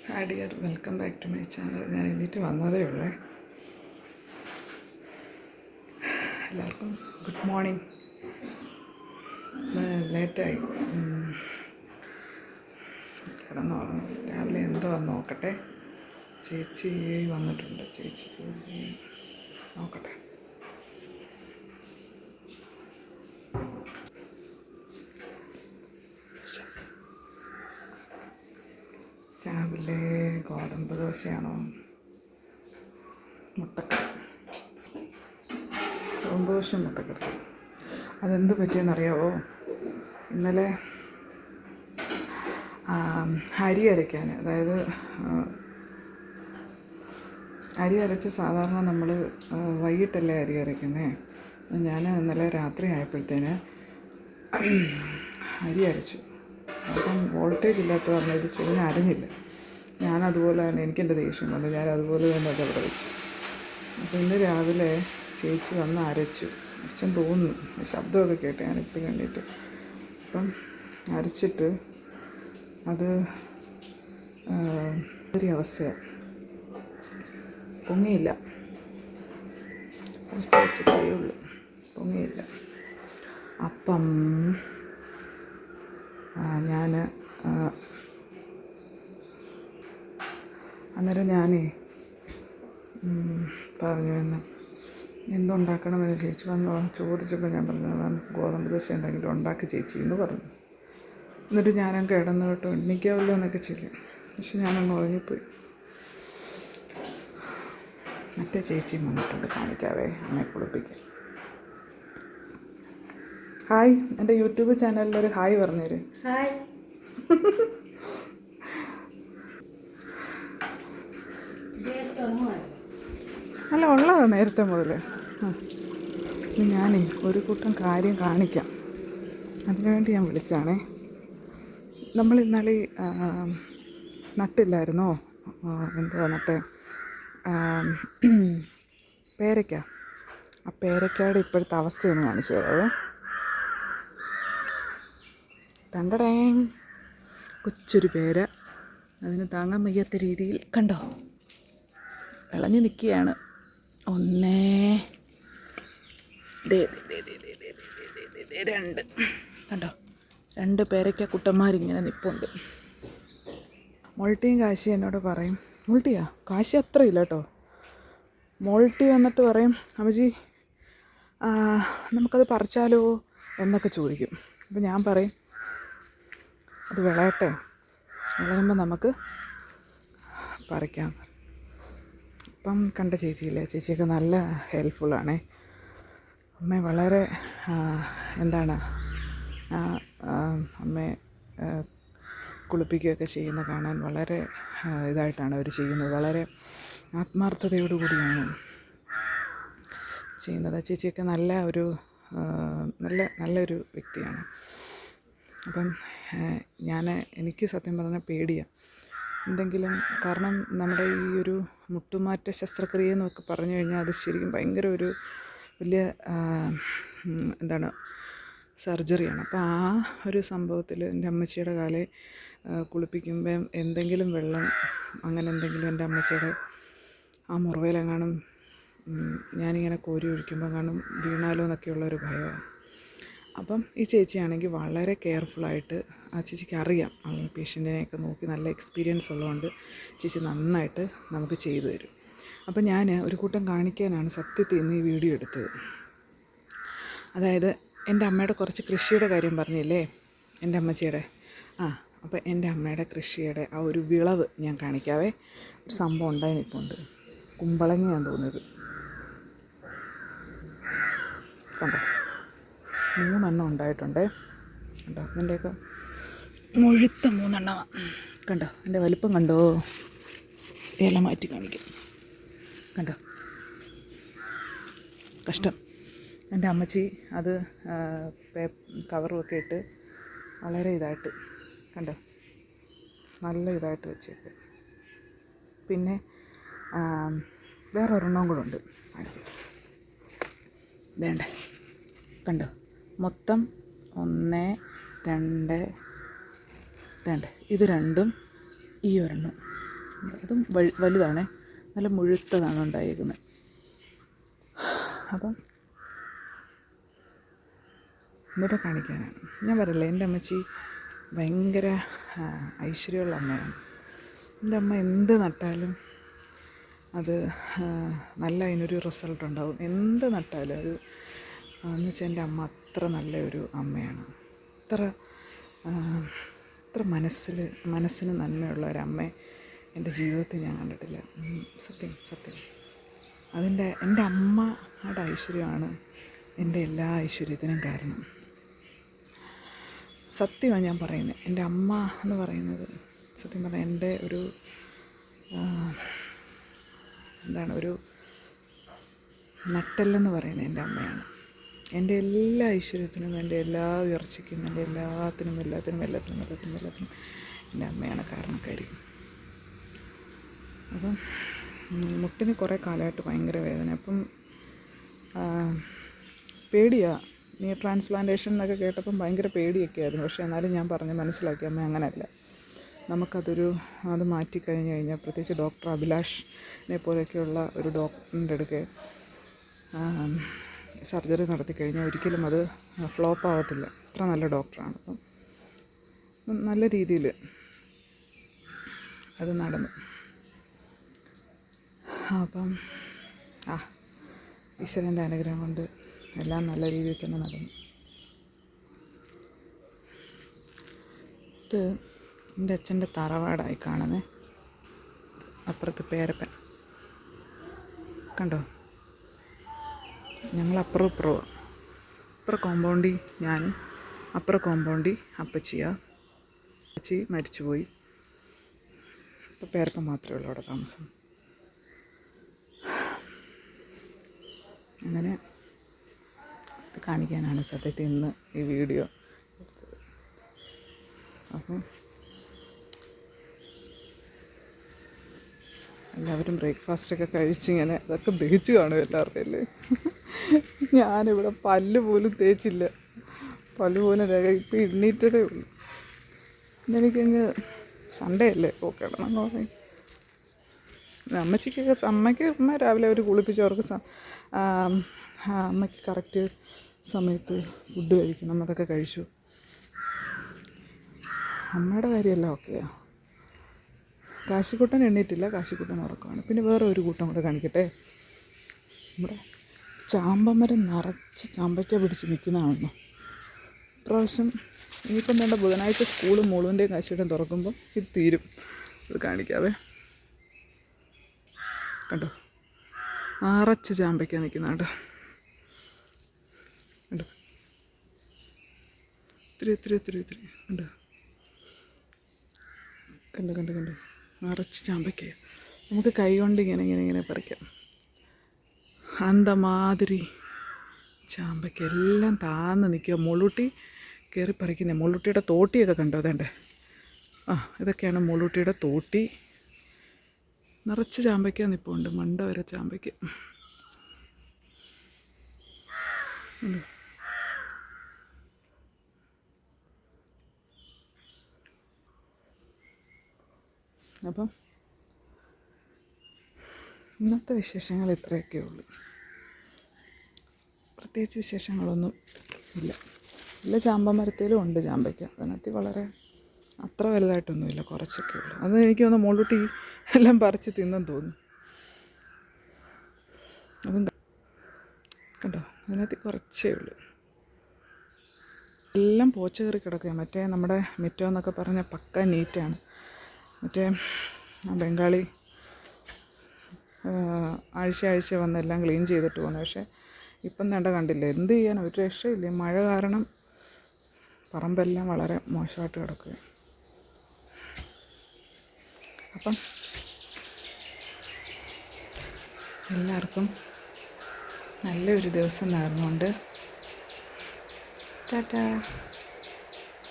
Hi dear, welcome back to my channel. ഞാൻ എണീറ്റ് വന്നതേ ഉള്ളേ. എല്ലാവർക്കും ഗുഡ് മോർണിംഗ്. ലേറ്റായി കിടന്നു പറഞ്ഞു. രാവിലെ എന്തോ നോക്കട്ടെ. ചേച്ചി വന്നിട്ടുണ്ട്. ചേച്ചി നോക്കട്ടെ. രാവിലെ ഗോതമ്പ് ദോശയാണോ മുട്ടക്കറി? ഗോതമ്പ് ദോശ മുട്ടക്കറി. അതെന്ത് പറ്റിയെന്നറിയാവോ? ഇന്നലെ അരി അരയ്ക്കാൻ, അതായത് അരി അരച്ച് സാധാരണ നമ്മൾ വൈകിട്ടല്ലേ അരി അരയ്ക്കുന്നത്. ഞാൻ ഇന്നലെ രാത്രി ആയപ്പോഴത്തേന് അരി അരച്ചു. അപ്പം വോൾട്ടേജ് ഇല്ലാത്ത പറഞ്ഞാൽ ഇത് ചൂടിന് അരഞ്ഞില്ല. ഞാനതുപോലെ തന്നെ, എനിക്കെൻ്റെ ദേഷ്യം വന്നു, ഞാനതുപോലെ തന്നെ അത് അവിടെ വെച്ചു. അപ്പോൾ ഇന്ന് രാവിലെ ചേച്ചി വന്ന് അരച്ചെന്ന് തോന്നുന്നു. ശബ്ദമൊക്കെ കേട്ട് ഞാനിപ്പോൾ കണ്ടിട്ട്. അപ്പം അരച്ചിട്ട് അത് ഒരു അവസ്ഥയാണ്. പൊങ്ങിയില്ല. കുറച്ച് വെച്ചിട്ടേ ഉള്ളൂ, പൊങ്ങിയില്ല. അപ്പം ഞാൻ അന്നേരം ഞാനേ പറഞ്ഞു തന്നെ എന്തുണ്ടാക്കണമെന്ന് ചേച്ചി വന്ന് ചോദിച്ചപ്പോൾ ഞാൻ പറഞ്ഞു ഗോതമ്പ് ദോശ എന്തെങ്കിലും ഉണ്ടാക്കി ചേച്ചി എന്ന് പറഞ്ഞു. എന്നിട്ട് ഞാനങ്ങ് കിടന്നു കേട്ടോ, എണ്ണിക്കാവല്ലോ എന്നൊക്കെ ചെയ്യും. പക്ഷെ ഞാനങ്ങ് ഉറങ്ങിപ്പോയി. മറ്റേ ചേച്ചിയും വന്നിട്ടുണ്ട്, കാണിക്കാവേ, അമ്മയെ കുളിപ്പിക്കാൻ. ഹായ്, എൻ്റെ യൂട്യൂബ് ചാനലിലൊരു ഹായ് പറഞ്ഞേര്. ഹായ്. അല്ല, ഉള്ളതാണ് നേരത്തെ മുതൽ. ഞാനേ ഒരു കൂട്ടം കാര്യം കാണിക്കാം, അതിനുവേണ്ടി ഞാൻ വിളിച്ചതാണേ. നമ്മൾ ഇന്നാളെ നട്ടില്ലായിരുന്നോ, എന്തുവാ നട്ടേ, പേരയ്ക്ക. ആ പേരയ്ക്കയുടെ ഇപ്പോഴത്തെ അവസ്ഥയൊന്ന് കാണിച്ചു തരാവേ. കണ്ടടേ, കൊച്ചൊരു പേര, അതിന് താങ്ങാൻ വയ്യാത്ത രീതിയിൽ കണ്ടോ ഇളഞ്ഞു നിൽക്കുകയാണ്. രണ്ട് കണ്ടോ, രണ്ട് പേരയ്ക്ക കുട്ടന്മാരിങ്ങനെ നിൽപ്പുണ്ട്. മോൾട്ടിയും കാശി എന്നോട് പറയും, മോൾട്ടിയാ കാശി അത്രയില്ല കേട്ടോ, മോൾട്ടി വന്നിട്ട് പറയും അമ്മച്ചി നമുക്കത് പറിച്ചാലോ എന്നൊക്കെ ചോദിക്കും. അപ്പോൾ ഞാൻ പറയും അത് വിളയട്ടെ, വിളയുമ്പോൾ നമുക്ക് പറിക്കാം. അപ്പം കണ്ട ചേച്ചിയില്ലേ, ചേച്ചിയൊക്കെ നല്ല ഹെൽപ്ഫുള്ളാണേ. അമ്മ വളരെ എന്താണ് അമ്മയെ കുളിപ്പിക്കുകയൊക്കെ ചെയ്യുന്ന കാണാൻ വളരെ ഇതായിട്ടാണ് അവർ ചെയ്യുന്നത്. വളരെ ആത്മാർത്ഥതയോടുകൂടിയാണ് ചെയ്യുന്നത്. ചേച്ചിയൊക്കെ നല്ലൊരു വ്യക്തിയാണ്. അപ്പം എനിക്ക് സത്യം പറഞ്ഞാൽ പേടിയാണ് എന്തെങ്കിലും, കാരണം നമ്മുടെ ഈ ഒരു മുട്ടുമാറ്റ ശസ്ത്രക്രിയ എന്നൊക്കെ പറഞ്ഞു കഴിഞ്ഞാൽ അത് ശരിക്കും ഭയങ്കര ഒരു വലിയ എന്താണ് സർജറിയാണ്. അപ്പോൾ ആ ഒരു സംഭവത്തിൽ എൻ്റെ അമ്മച്ചിയുടെ കാലെ കുളിപ്പിക്കുമ്പം എന്തെങ്കിലും വെള്ളം അങ്ങനെ എന്തെങ്കിലും എൻ്റെ അമ്മച്ചിയുടെ ആ മുറിവേലെങ്ങാനും ഞാനിങ്ങനെ കോരി ഒഴിക്കുമ്പോൾ കാണും വീണാലോ എന്നൊക്കെയുള്ളൊരു ഭയമാണ്. അപ്പം ഈ ചേച്ചിയാണെങ്കിൽ വളരെ കെയർഫുള്ളായിട്ട്, ആ ചേച്ചിക്ക് അറിയാം പേഷ്യൻറ്റിനെയൊക്കെ നോക്കി നല്ല എക്സ്പീരിയൻസ് ഉള്ളതുകൊണ്ട് ചേച്ചി നന്നായിട്ട് നമുക്ക് ചെയ്തു തരും. അപ്പം ഞാൻ ഒരു കൂട്ടം കാണിക്കാനാണ് സത്യത്തിൽ ഇന്ന് ഈ വീഡിയോ എടുത്തത്. അതായത് എൻ്റെ അമ്മയുടെ കുറച്ച് കൃഷിയുടെ കാര്യം പറഞ്ഞില്ലേ, എൻ്റെ അമ്മച്ചിയുടെ. അപ്പോൾ എൻ്റെ അമ്മയുടെ കൃഷിയുടെ ആ ഒരു വിളവ് ഞാൻ കാണിക്കാവേ. ഒരു സംഭവം ഉണ്ടായി നിൽപ്പുണ്ട്, കുമ്പളങ്ങയാന്ന് തോന്നിയത്. കണ്ടോ, 3 എണ്ണം ഉണ്ടായിട്ടുണ്ട്. കണ്ടോ, ഇതിൻ്റെയൊക്കെ മുഴുത്ത 3 എണ്ണമാണ്. കണ്ടോ, എൻ്റെ വലിപ്പം കണ്ടോ, ഇല മാറ്റി കാണിക്കും. കണ്ടോ, കഷ്ടം. എൻ്റെ അമ്മച്ചി അത് കവറുമൊക്കെ ഇട്ട് വളരെ ഇതായിട്ട്, കണ്ടോ, നല്ല ഇതായിട്ട് വെച്ചേക്ക്. പിന്നെ വേറൊരെണ്ണം കൂടെ ഉണ്ട്, വേണ്ടേ, കണ്ടോ, മൊത്തം 1 2 വേണ്ട, ഇത് രണ്ടും ഈ ഒരെണ്ണം അതും വലുതാണേ, നല്ല മുഴുത്തതാണ് ഉണ്ടായിരിക്കുന്നത്. അപ്പം ഇന്നിവിടെ കാണിക്കാനാണ് ഞാൻ പറയില്ലേ. എൻ്റെ അമ്മച്ചി ഭയങ്കര ഐശ്വര്യമുള്ള അമ്മയാണ്. എൻ്റെ അമ്മ എന്ത് നട്ടാലും അത് നല്ല അതിനൊരു റിസൾട്ട് ഉണ്ടാവും. എന്ത് നട്ടാലും ഒരു എന്ന് വെച്ചാൽ എൻ്റെ അമ്മ അത്ര നല്ലൊരു അമ്മയാണ്. അത്ര മനസ്സിന് നന്മയുള്ള ഒരമ്മയെ എൻ്റെ ജീവിതത്തിൽ ഞാൻ കണ്ടിട്ടില്ല. സത്യം. എൻ്റെ അമ്മയുടെ ഐശ്വര്യമാണ് എൻ്റെ എല്ലാ ഐശ്വര്യത്തിനും കാരണം. സത്യമാണ് ഞാൻ പറയുന്നത്. എൻ്റെ അമ്മ എന്ന് പറയുന്നത് സത്യം പറഞ്ഞാൽ എൻ്റെ ഒരു ഒരു നട്ടെല്ലെന്ന് പറയുന്നത് എൻ്റെ അമ്മയാണ്. എൻ്റെ എല്ലാ ഐശ്വര്യത്തിനും, എൻ്റെ എല്ലാ ഉയർച്ചയ്ക്കും, എൻ്റെ എല്ലാത്തിനും എൻ്റെ അമ്മയാണ് കാരണക്കാരി. അപ്പം മുട്ടിന് കുറേ കാലമായിട്ട് ഭയങ്കര വേദന. അപ്പം പേടിയാണ്. നീ ട്രാൻസ്പ്ലാന്റേഷൻ എന്നൊക്കെ കേട്ടപ്പം ഭയങ്കര പേടിയൊക്കെ ആയിരുന്നു. പക്ഷേ എന്നാലും ഞാൻ പറഞ്ഞ് മനസ്സിലാക്കി, അമ്മ അങ്ങനെയല്ല, അത് മാറ്റിക്കഴിഞ്ഞ് കഴിഞ്ഞാൽ, പ്രത്യേകിച്ച് ഡോക്ടർ അഭിലാഷിനെ പോലെയൊക്കെയുള്ള ഒരു ഡോക്ടറിൻ്റെ അടുക്കെ സർജറി നടത്തി കഴിഞ്ഞാൽ ഒരിക്കലും അത് ഫ്ലോപ്പ് ആവത്തില്ല. അത്ര നല്ല ഡോക്ടറാണ്. അപ്പം നല്ല രീതിയിൽ അത് നടന്നു. അപ്പം ഈശ്വരൻ്റെ അനുഗ്രഹം കൊണ്ട് എല്ലാം നല്ല രീതിയിൽ തന്നെ നടന്നു. ഇത് എൻ്റെ അച്ഛൻ്റെ തറവാടായി കാണുന്നേ. അപ്പുറത്ത് പേരപ്പൻ കണ്ടോ. ഞങ്ങൾ അപ്പുറം കോമ്പൗണ്ടിൽ ഞാനും, അപ്പുറം കോമ്പൗണ്ടിൽ അപ്പച്ചി മരിച്ചുപോയി. ഇപ്പോൾ പേരപ്പൻ മാത്രമേ ഉള്ളൂ അവിടെ താമസം. അങ്ങനെ ഇത് കാണിക്കാനാണ് സത്യത്തിൽ ഇന്ന് ഈ വീഡിയോ എടുത്തത്. അപ്പം എല്ലാവരും ബ്രേക്ക്ഫാസ്റ്റൊക്കെ കഴിച്ചിങ്ങനെ അതൊക്കെ തേച്ച് കാണും എല്ലാവരുടെ അല്ലേ. ഞാനിവിടെ പല്ല് പോലും തേച്ചില്ല. ഇപ്പം എണ്ണീറ്റതേ ഉള്ളൂ. എനിക്കങ്ങ് സൺഡേ അല്ലേ, കിടണം എന്ന് പറയും. അമ്മ രാവിലെ അവർ കുളിപ്പിച്ച് അവർക്ക് അമ്മയ്ക്ക് കറക്റ്റ് സമയത്ത് ഫുഡ് കഴിക്കണം. അതൊക്കെ കഴിച്ചു. അമ്മയുടെ കാര്യമെല്ലാം ഓക്കെയാണ്. കാശിക്കുട്ടൻ എണ്ണീറ്റില്ല, കാശിക്കുട്ടൻ ഉറക്കമാണ്. പിന്നെ വേറെ ഒരു കൂട്ടം കൂടെ കാണിക്കട്ടെ. നമ്മുടെ ചാമ്പമരം നിറച്ച് ചാമ്പയ്ക്ക പിടിച്ച് നിൽക്കുന്നതാണെന്നോ. ഇപ്രാവശ്യം ഇനിയിപ്പം വേണ്ട ബുധനാഴ്ച സ്കൂള് മുഴുവൻ്റെയും കാശിക്കുട്ടൻ തുറക്കുമ്പോൾ ഇത് തീരും. ഇത് കാണിക്കാവേ. കണ്ടോ, നിറച്ച് ചാമ്പയ്ക്ക നിൽക്കുന്നുണ്ട്. കണ്ടോ, ഇത്തിരി കണ്ടോ നിറച്ച് ചാമ്പയ്ക്ക. നമുക്ക് കൈ കൊണ്ട് ഇങ്ങനെ പറിക്കാം. അന്തമാതിരി ചാമ്പയ്ക്ക എല്ലാം താന്ന് നിൽക്കുക. മുള്ളൂട്ടി കയറി പറിക്കുന്നത്. മുള്ളൂട്ടിയുടെ തോട്ടിയൊക്കെ കണ്ടോ. അതേണ്ടേ, ഇതൊക്കെയാണ് മുള്ളൂട്ടിയുടെ തോട്ടി. നിറച്ച് ചാമ്പയ്ക്ക നിൽപ്പുണ്ട്, മണ്ട വരെ ചാമ്പയ്ക്ക. അപ്പം ഇന്നത്തെ വിശേഷങ്ങൾ ഇത്രയൊക്കെ ഉള്ളൂ. പ്രത്യേകിച്ച് വിശേഷങ്ങളൊന്നും ഇല്ല. എല്ലാ ചാമ്പമരത്തിലും ഉണ്ട് ചാമ്പയ്ക്ക. അതിനകത്ത് വളരെ അത്ര വലുതായിട്ടൊന്നുമില്ല, കുറച്ചൊക്കെ ഉള്ളൂ. അത് എനിക്ക് തോന്നുന്നു മുള്ളൂട്ടി എല്ലാം പറിച്ച് തിന്നെന്ന് തോന്നുന്നു. അതും കണ്ടോ, അതിനകത്ത് കുറച്ചേ ഉള്ളൂ. എല്ലാം പോച്ച കയറി കിടക്കുക. മറ്റേ നമ്മുടെ മിറ്റം എന്നൊക്കെ പറഞ്ഞാൽ പക്ക നീറ്റാണ്. മറ്റേ ബംഗാളി ആഴ്ച വന്നെല്ലാം ക്ലീൻ ചെയ്തിട്ട് പോകുന്നു. പക്ഷേ ഇപ്പം കണ്ടില്ലേ, എന്ത് ചെയ്യാൻ, ഒരു രക്ഷയില്ല. മഴ കാരണം പറമ്പെല്ലാം വളരെ മോശമായിട്ട് കിടക്കുക. അപ്പം എല്ലാവർക്കും നല്ലൊരു ദിവസം നേർന്നുകൊണ്ട് ടാറ്റാ.